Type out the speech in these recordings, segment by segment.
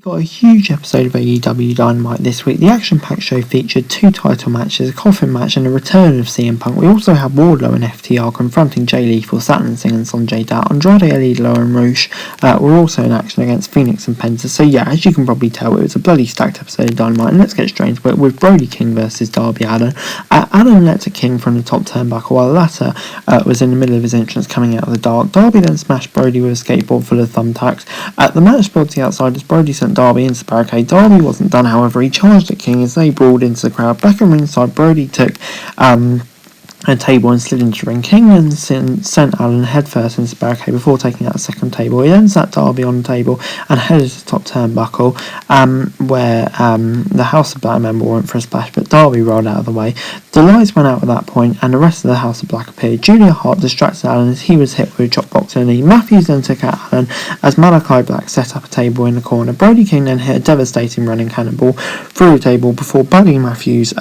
Got a huge episode of AEW Dynamite this week. The action-packed show featured 2 title matches, a coffin match and a return of CM Punk. We also have Wardlow and FTR confronting Jay Lethal, Saturn Singh and Sonjay Dutt. Andrade, Allin and Rouge were also in action against Fenix and Penta. So yeah, as you can probably tell, it was a bloody stacked episode of Dynamite. And let's get straight into it with Brody King versus Darby Allin. Allin leapt at King from the top turnbuckle while the latter was in the middle of his entrance coming out of the dark. Darby then smashed Brody with a skateboard full of thumbtacks. The match spotted the outside as Brody sent Darby into the barricade. Darby wasn't done, however. He charged at King as they brawled into the crowd. Back on ringside, Brody took a table and slid into the ring. King then sent Allin headfirst into the barricade before taking out a second table. He then sat Darby on the table and headed to the top turnbuckle where the House of Black member went for a splash, but Darby rolled out of the way. The lights went out at that point and the rest of the House of Black appeared. Julia Hart distracted Allin as he was hit with a chop box to the knee. Matthews then took out Allin as Malachi Black set up a table in the corner. Brody King then hit a devastating running cannonball through the table before Buddy Matthews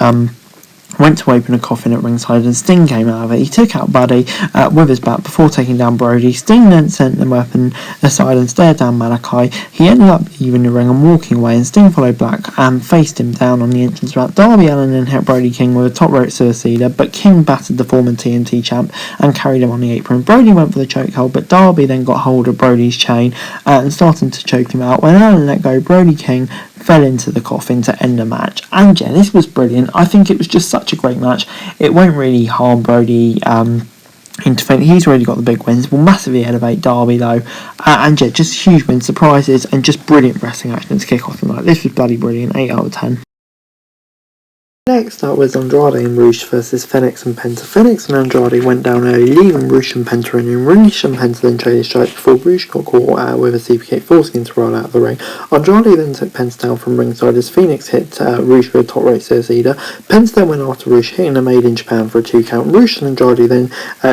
went to open a coffin at ringside and Sting came out of it. He took out Buddy with his bat before taking down Brody. Sting then sent the weapon aside and stared down Malachi. He ended up leaving the ring and walking away, and Sting followed Black and faced him down on the entrance ramp. Darby Allin then hit Brody King with a top rope suicida, but King battered the former TNT champ and carried him on the apron. Brody went for the chokehold, but Darby then got hold of Brody's chain and started to choke him out. When Allin let go, Brody King fell into the coffin to end the match. And yeah, this was brilliant. I think it was just such a great match. It won't really harm Brody into Fenix. He's already got the big wins. Will massively elevate Darby though. And yeah, just huge win surprises and just brilliant wrestling action to kick off the night. This was bloody brilliant. 8 out of 10. Next up was Andrade and Rouge versus Fenix and Penta. Fenix and Andrade went down early, leaving Rouge and Penta in the ring. Rouge and Penta then traded strikes before Rouge got caught with a super kick, forcing him to roll out of the ring. Andrade then took Penta down from ringside as Fenix hit Rouge with a top rope suicida. Penta then went after Rouge, hitting a made in Japan for a 2 count. Rouge and Andrade then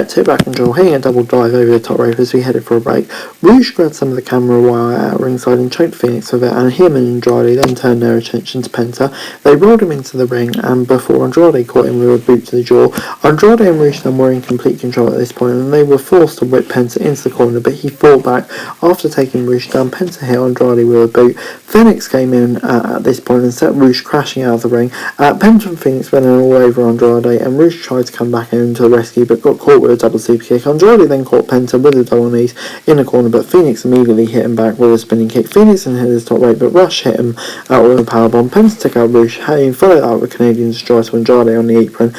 took back control, hitting a double dive over the top rope as we headed for a break. Rouge grabbed some of the camera while at ringside and choked Fenix with it, and him and Andrade then turned their attention to Penta. They rolled him into the ring, and before Andrade caught him with a boot to the jaw. Andrade and Rouge then were in complete control at this point, and they were forced to whip Penta into the corner, but he fought back. After taking Rouge down, Penta hit Andrade with a boot. Fenix came in at this point and set Rouge crashing out of the ring. Penta and Fenix went in all over Andrade, and Rouge tried to come back into the rescue, but got caught with a double super kick. Andrade then caught Penta with a double knees in the corner, but Fenix immediately hit him back with a spinning kick. Fenix then hit his top rope, but Rush hit him out with a powerbomb. Penta took out Rouge, having followed out with a Canadian destroyer to Andrade on the apron,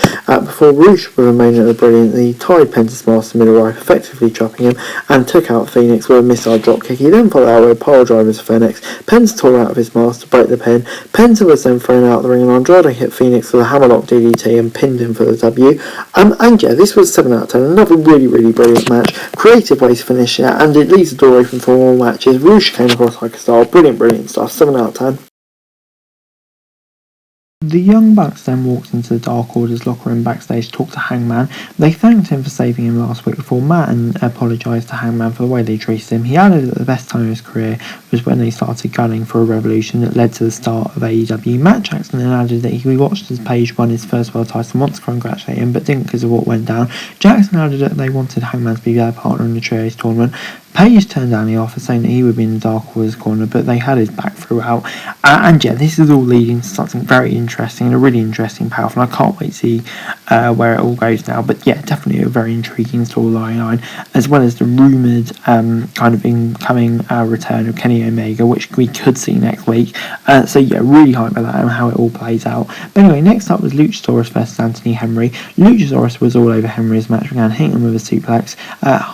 before Rouge, with a main brilliantly tied Penta's master middle rope, effectively chopping him, and took out Fenix with a missile dropkick. He then followed out with a pile driver to Fenix. Penta tore out of his mask to break the pin. Penta was then thrown out of the ring, and Andrade hit Fenix with a hammerlock DDT and pinned him for the W. And yeah, this was 7 out of 10. Another really, really brilliant match. Creative way to finish it, and it leaves the door open for more matches. Rouge came across like a star. Brilliant stuff. 7 out of 10. The Young Bucks then walked into the Dark Order's locker room backstage to talk to Hangman. They thanked him for saving him last week before Matt apologised to Hangman for the way they treated him. He added that the best time of his career was when they started gunning for a revolution that led to the start of AEW. Matt Jackson then added that he watched as Page won his first world title and wants to congratulate him, but didn't because of what went down. Jackson added that they wanted Hangman to be their partner in the Trios tournament. Page turned down the offer, saying that he would be in the Dark Order's corner, but they had his back throughout. And yeah, this is all leading to something very interesting and a really interesting, powerful. And I can't wait to see where it all goes now. But yeah, definitely a very intriguing storyline, as well as the rumoured kind of incoming return of Kenny Omega, which we could see next week. So yeah, really hyped about that and how it all plays out. But anyway, next up was Luchasaurus versus Anthony Henry. Luchasaurus was all over Henry's match, began hitting him with a suplex.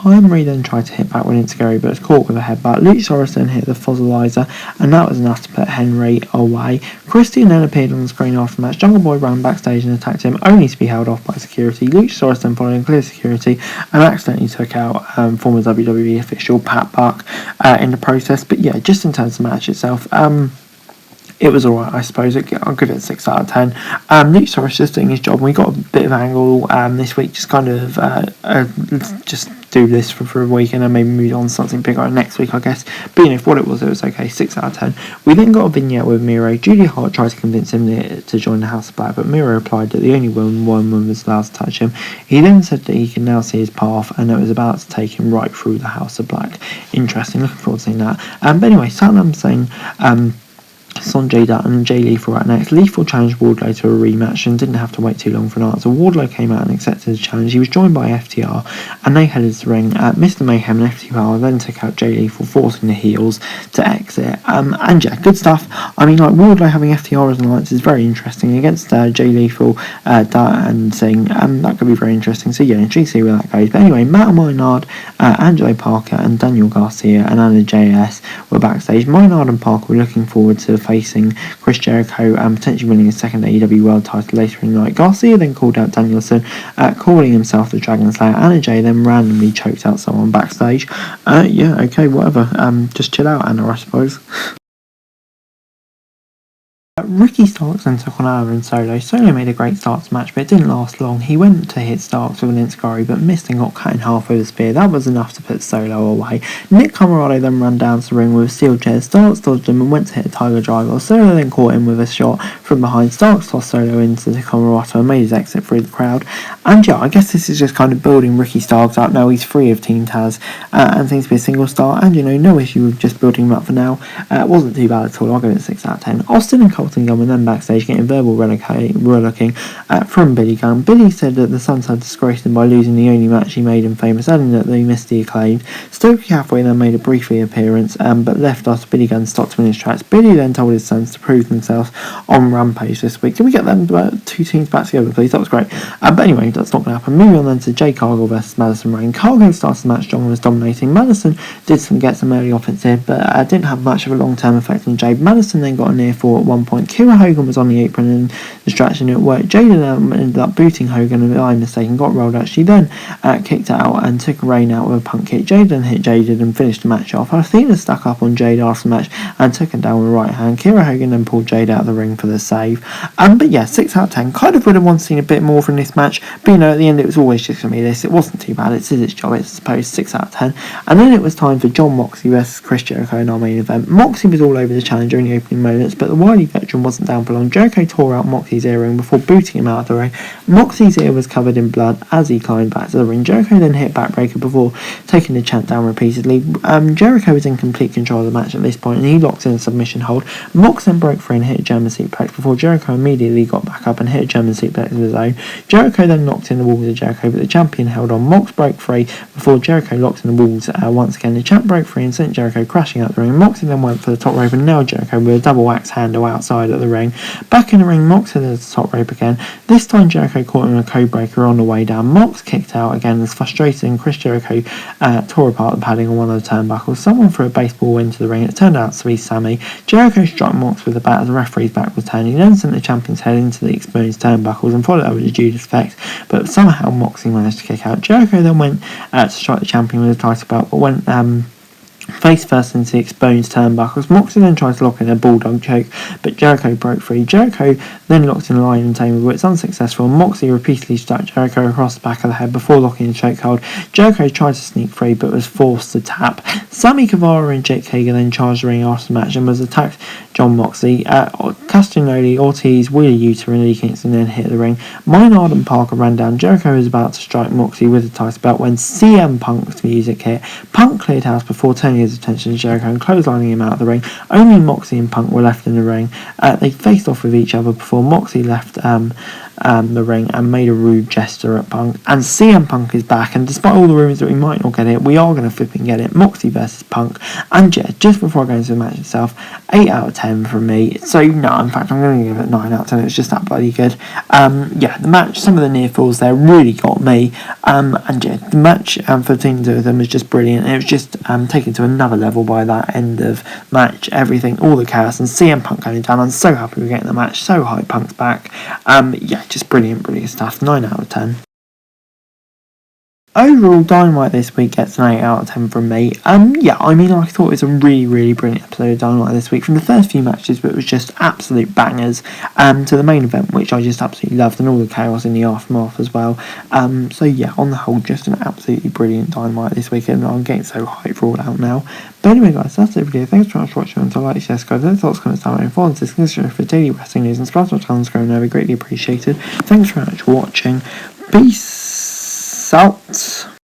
Henry then tried to hit back when Scary, but was caught with a headbutt. Luchasaurus then hit the fossilizer, and that was enough to put Henry away. Christian then appeared on the screen after the match. Jungle Boy ran backstage and attacked him, only to be held off by security. Luchasaurus then followed and cleared security and accidentally took out former WWE official Pat Buck in the process. But yeah, just in terms of the match itself, it was alright, I suppose. I'll give it a 6 out of 10. Luchasaurus just doing his job, and we got a bit of angle this week, just kind of just do this for a week and then maybe move on to something bigger next week, I guess. But you know, for what it was okay. 6 out of 10. We then got a vignette with Miro. Julia Hart tried to convince him to join the House of Black, but Miro replied that the only one woman was allowed to touch him. He then said that he can now see his path and it was about to take him right through the House of Black. Interesting, looking forward to seeing that. But anyway, Satnam Singh Sanjay Dutt and Jay Lethal at next. Lethal challenged Wardlow to a rematch and didn't have to wait too long for an answer. Wardlow came out and accepted the challenge. He was joined by FTR and they headed to the ring. Mr. Mayhem and FTR then took out Jay Lethal, forcing the heels to exit. And yeah, good stuff. I mean, like, Wardlow having FTR as an alliance is very interesting against Jay Lethal, Dutt and Singh. That could be very interesting. So yeah, intrigued to see where that goes. But anyway, Matt Maynard, Angelo Parker and Daniel Garcia and Anna JS were backstage. Maynard and Parker were looking forward to facing Chris Jericho and potentially winning his second AEW World title later in the night. Garcia then called out Danielson, calling himself the Dragon Slayer. Anna J then randomly choked out someone backstage. Yeah, okay, whatever. Just chill out, Anna, I suppose. Ricky Starks then took on Allin Solo. Solo made a great start to the match, but it didn't last long. He went to hit Starks with an Inscari, but missed and got cut in half with a spear. That was enough to put Solo away. Nick Comoroto then ran down to the ring with a steel chair. Starks dodged him and went to hit a Tiger Driver. Solo then caught him with a shot from behind. Starks tossed Solo into the Comoroto and made his exit through the crowd. And yeah, I guess this is just kind of building Ricky Starks up. Now he's free of Team Taz and seems to be a single star, and no issue with just building him up for now. It wasn't too bad at all. I'll give it a 6 out of 10. Austin and Colton Gunn were then backstage getting verbal rollicking from Billy Gunn. Billy said that the Suns had disgraced him by losing the only match he made him famous, adding that they missed the Acclaimed. Stokely Hathaway then made a brief appearance, but left after Billy Gunn stopped to win his tracks. Billy then told his sons to prove themselves on Rampage this week. Can we get them two teams back together, please? That was great. But anyway, that's not going to happen. Moving on then to Jay Cargill versus Madison Rayne. Cargill started the match strong and was dominating. Madison did get some early offensive, but didn't have much of a long-term effect on Jay. Madison then got a near fall at one point. Kira Hogan was on the apron and distraction it worked. Jaden ended up booting Hogan and by mistake and got rolled out. She then kicked out and took Rayne out with a punt kick. Jaden hit Jaded and finished the match off. Athena stuck up on Jade after the match and took her down with a right hand. Kira Hogan then pulled Jade out of the ring for the save. But yeah, 6 out of 10. Kind of would have wanted to see a bit more from this match, but at the end it was always just going to be this. It wasn't too bad. It did its job, I suppose. 6 out of 10. And then it was time for John Moxley versus Chris Jericho in our main event. Moxley was all over the challenge during the opening moments, but the wily veteran wasn't down for long. Jericho tore out Moxley's earring before booting him out of the ring. Moxley's ear was covered in blood as he climbed back to the ring. Jericho then hit backbreaker before taking the chant down repeatedly. Jericho was in complete control of the match at this point and he locked in a submission hold. Mox then broke free and hit a German suplex before Jericho immediately got back up and hit a German suplex of his own. Jericho then knocked in the walls of Jericho, but the champion held on. Mox broke free before Jericho locked in the walls once again. The champ broke free and sent Jericho crashing out the ring. Moxley then went for the top rope and nailed Jericho with a double axe handle outside of the ring. Back in the ring, Mox hit the top rope again. This time Jericho caught him in a code breaker on the way down. Mox kicked out again as frustrated and Chris Jericho tore apart the padding on one of the turnbuckles. Someone threw a baseball into the ring. It turned out to be Sammy. Jericho struck Mox with the bat as the referee's back was turned. He then sent the champion's head into the exposed turnbuckles and followed up with a Judas effect, but somehow Moxley managed to kick out. Jericho then went to strike the champion with a title belt, but went face first into the exposed turnbuckles. Moxley then tried to lock in a bulldog choke, but Jericho broke free. Jericho then locked in a lion and tamer, but it's unsuccessful. Moxley repeatedly struck Jericho across the back of the head before locking the chokehold. Jericho tried to sneak free, but was forced to tap. Sammy Guevara and Jake Hager then charged the ring after the match and was attacked John Moxley. Castagnoli, Ortiz, Wheeler Yuta and Lee Kingston then hit the ring. Maynard and Parker ran down. Jericho was about to strike Moxley with the title belt when CM Punk's music hit. Punk cleared house before turning his attention to Jericho and clotheslining him out of the ring. Only Moxley and Punk were left in the ring. They faced off with each other before Moxley left the ring and made a rude gesture at Punk. And CM Punk is back, and despite all the rumours that we might not get it, we are going to flipping get it. Moxley versus Punk. And yeah, just before I go into the match itself, 8 out of 10 from me. So no, in fact I'm going to give it 9 out of 10. It was just that bloody good. Yeah, the match, some of the near falls there really got me. And yeah, the match for between the two of them was just brilliant. It was just taken to another level by that end of match. Everything, all the chaos, and CM Punk going down. I'm so happy we're getting the match. So hyped Punk's back. Yeah, just brilliant stuff. 9 out of 10. Overall, Dynamite this week gets an 8 out of 10 from me. Yeah, I mean, I thought it was a really brilliant episode of Dynamite this week. From the first few matches, but it was just absolute bangers, to the main event, which I just absolutely loved, and all the chaos in the aftermath as well. So yeah, on the whole, just an absolutely brilliant Dynamite this week, and I'm getting so hyped for all out now. But anyway, guys, that's it for the video. Thanks very much for watching. Until like, share, subscribe, their thoughts, comments down below, follow and subscribe for daily wrestling news, and subscribe to my channel and subscribe now. It'd be greatly appreciated. Thanks very much for watching. Peace out.